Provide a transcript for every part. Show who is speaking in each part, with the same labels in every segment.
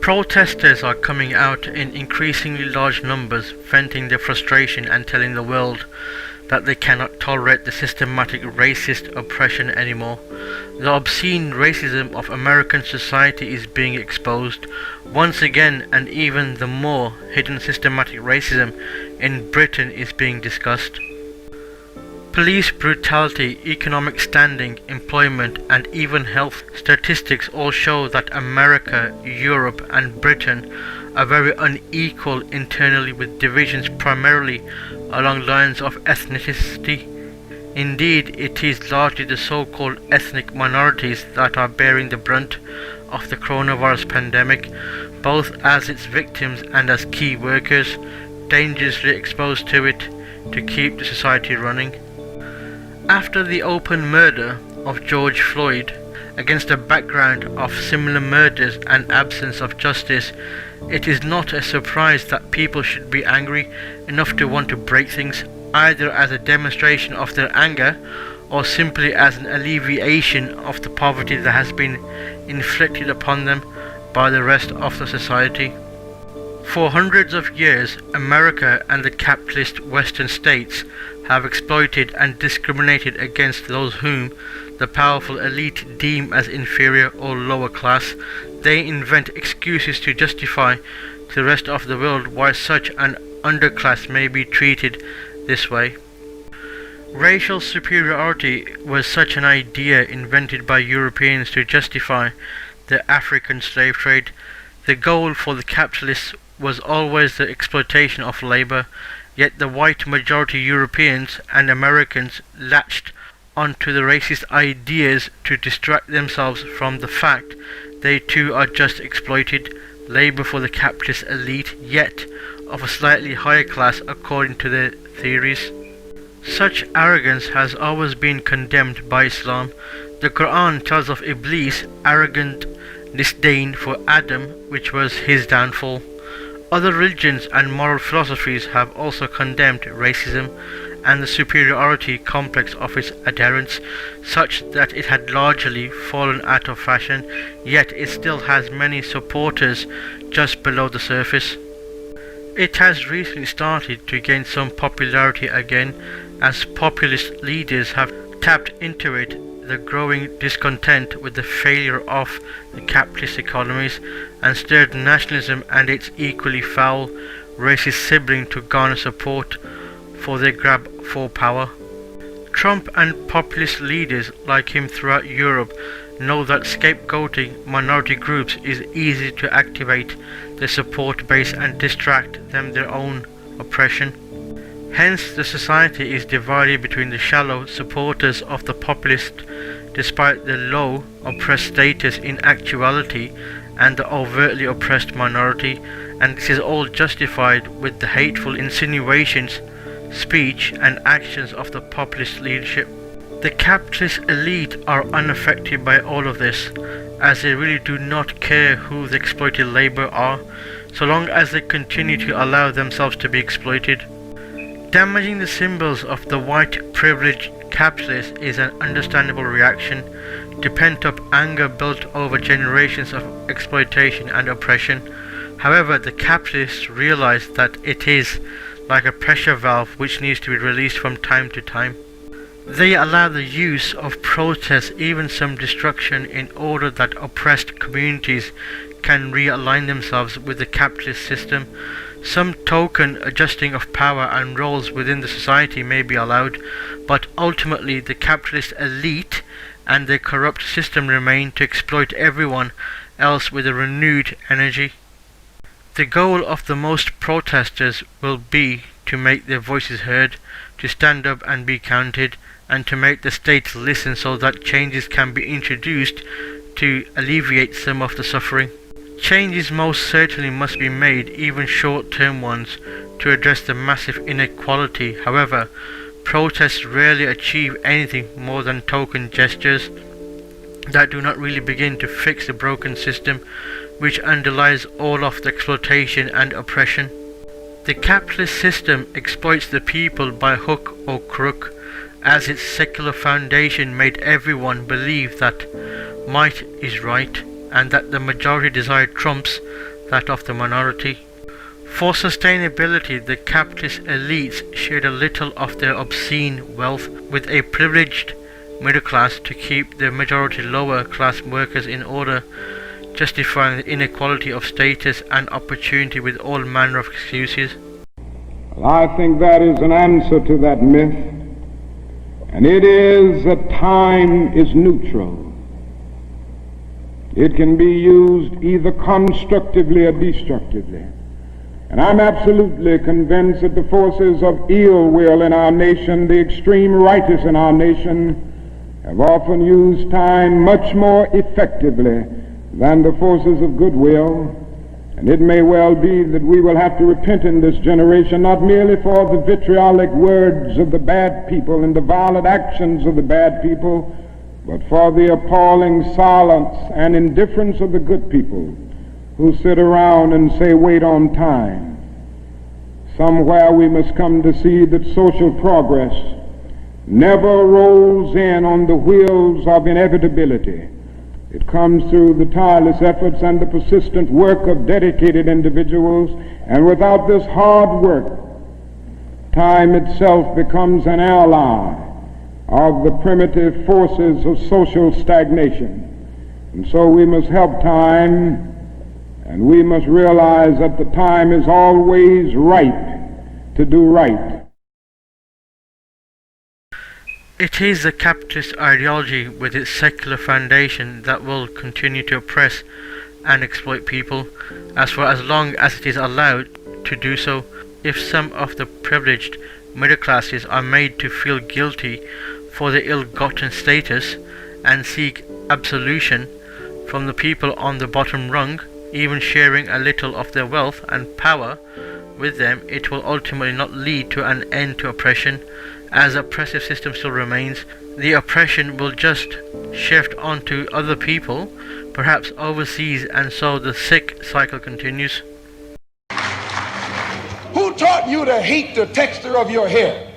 Speaker 1: Protesters are coming out in increasingly large numbers, venting their frustration and telling the world that they cannot tolerate the systematic racist oppression anymore. The obscene racism of American society is being exposed once again, and even the more hidden systematic racism in Britain is being discussed. Police brutality, economic standing, employment, and even health statistics all show that America, Europe, and Britain are very unequal internally, with divisions primarily along lines of ethnicity. Indeed, it is largely the so-called ethnic minorities that are bearing the brunt of the coronavirus pandemic, both as its victims and as key workers, dangerously exposed to it to keep the society running. After the open murder of George Floyd, against a background of similar murders and absence of justice, it is not a surprise that people should be angry enough to want to break things, either as a demonstration of their anger or simply as an alleviation of the poverty that has been inflicted upon them by the rest of the society. For hundreds of years, America and the capitalist Western states have exploited and discriminated against those whom the powerful elite deem as inferior or lower class. They invent excuses to justify to the rest of the world why such an underclass may be treated this way. Racial superiority was such an idea invented by Europeans to justify the African slave trade. The goal for the capitalists was always the exploitation of labor, yet the white majority Europeans and Americans latched onto the racist ideas to distract themselves from the fact they too are just exploited labor for the capitalist elite, yet of a slightly higher class according to their theories. Such arrogance has always been condemned by Islam. The Quran tells of Iblis' arrogant disdain for Adam, which was his downfall. Other religions and moral philosophies have also condemned racism and the superiority complex of its adherents, such that it had largely fallen out of fashion, yet it still has many supporters just below the surface. It has recently started to gain some popularity again, as populist leaders have tapped into it, the growing discontent with the failure of the capitalist economies, and stirred nationalism and its equally foul racist sibling to garner support for their grab for power. Trump and populist leaders like him throughout Europe know that scapegoating minority groups is easy to activate their support base and distract them their own oppression. Hence, the society is divided between the shallow supporters of the populist despite the low oppressed status in actuality, and the overtly oppressed minority, and this is all justified with the hateful insinuations, speech and actions of the populist leadership. The capitalist elite are unaffected by all of this, as they really do not care who the exploited labor are, so long as they continue to allow themselves to be exploited. Damaging the symbols of the white privileged capitalist is an understandable reaction to pent-up anger built over generations of exploitation and oppression. However, the capitalists realize that it is like a pressure valve which needs to be released from time to time. They allow the use of protest, even some destruction, in order that oppressed communities can realign themselves with the capitalist system. Some token adjusting of power and roles within the society may be allowed, but ultimately the capitalist elite and their corrupt system remain to exploit everyone else with a renewed energy. The goal of the most protesters will be to make their voices heard, to stand up and be counted, and to make the state listen so that changes can be introduced to alleviate some of the suffering. Changes most certainly must be made, even short-term ones, to address the massive inequality. However, protests rarely achieve anything more than token gestures that do not really begin to fix the broken system which underlies all of the exploitation and oppression. The capitalist system exploits the people by hook or crook, as its secular foundation made everyone believe that might is right, and that the majority desire trumps that of the minority. For sustainability, the capitalist elites shared a little of their obscene wealth with a privileged middle class to keep the majority lower class workers in order, justifying the inequality of status and opportunity with all manner of excuses.
Speaker 2: Well, I think that is an answer to that myth, and it is that time is neutral. It can be used either constructively or destructively. And I'm absolutely convinced that the forces of ill will in our nation, the extreme righteous in our nation, have often used time much more effectively than the forces of goodwill. And it may well be that we will have to repent in this generation, not merely for the vitriolic words of the bad people and the violent actions of the bad people, but for the appalling silence and indifference of the good people who sit around and say, wait on time. Somewhere we must come to see that social progress never rolls in on the wheels of inevitability. It comes through the tireless efforts and the persistent work of dedicated individuals, and without this hard work, time itself becomes an ally of the primitive forces of social stagnation. And so we must help time, and we must realize that the time is always ripe to do right.
Speaker 1: It is the capitalist ideology with its secular foundation that will continue to oppress and exploit people as for as long as it is allowed to do so. If some of the privileged middle classes are made to feel guilty for their ill-gotten status and seek absolution from the people on the bottom rung, even sharing a little of their wealth and power with them, it will ultimately not lead to an end to oppression. As the oppressive system still remains, the oppression will just shift onto other people, perhaps overseas, and so the sick cycle continues.
Speaker 3: Who taught you to hate the texture of your hair?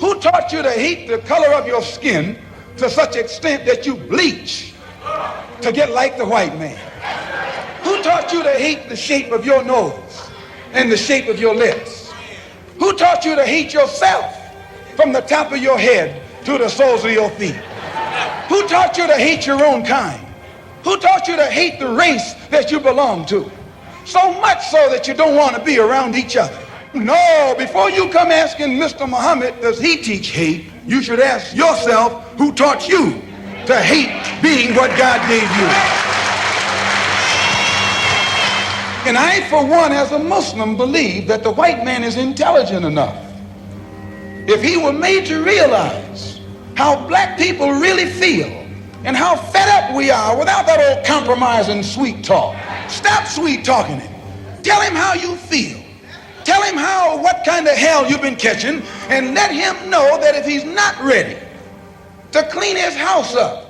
Speaker 3: Who taught you to hate the color of your skin to such extent that you bleach to get like the white man? Who taught you to hate the shape of your nose and the shape of your lips? Who taught you to hate yourself from the top of your head to the soles of your feet? Who taught you to hate your own kind? Who taught you to hate the race that you belong to? So much so that you don't want to be around each other. No, before you come asking Mr. Muhammad, does he teach hate? You should ask yourself, who taught you to hate being what God gave you? And I, for one, as a Muslim, believe that the white man is intelligent enough. If he were made to realize how black people really feel and how fed up we are without that old compromising sweet talk. Stop sweet talking him. Tell him how you feel. Tell him what kind of hell you've been catching, and let him know that if he's not ready to clean his house up,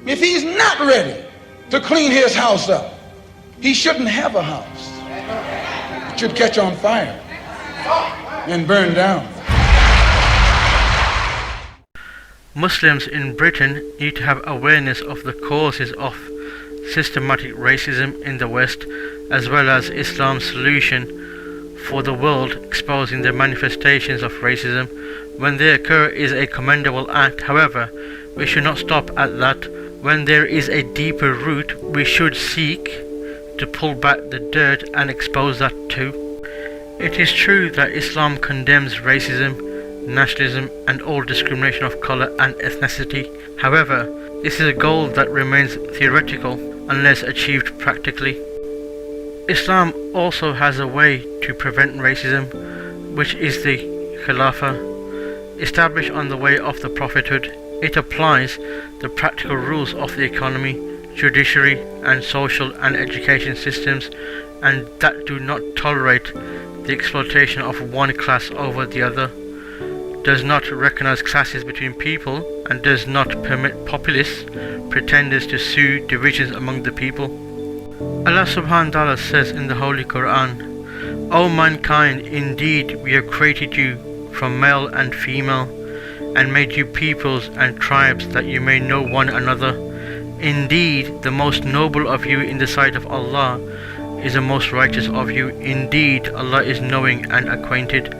Speaker 3: if he's not ready to clean his house up, he shouldn't have a house. It should catch on fire and burn down.
Speaker 1: Muslims in Britain need to have awareness of the causes of systematic racism in the West, as well as Islam's solution for the world, exposing the manifestations of racism when they occur is a commendable act. However, we should not stop at that. When there is a deeper root, we should seek to pull back the dirt and expose that too. It is true that Islam condemns racism, nationalism, and all discrimination of color and ethnicity. However, this is a goal that remains theoretical unless achieved practically. Islam also has a way to prevent racism, which is the Khilafah, established on the way of the prophethood. It applies the practical rules of the economy, judiciary, and social and education systems, and that do not tolerate the exploitation of one class over the other, does not recognize classes between people, and does not permit populists, pretenders to sow divisions among the people. Allah subhanahu wa ta'ala says in the Holy Quran, O mankind, indeed we have created you from male and female, and made you peoples and tribes that you may know one another, Indeed, the most noble of you in the sight of Allah is the most righteous of you. Indeed, Allah is knowing and acquainted.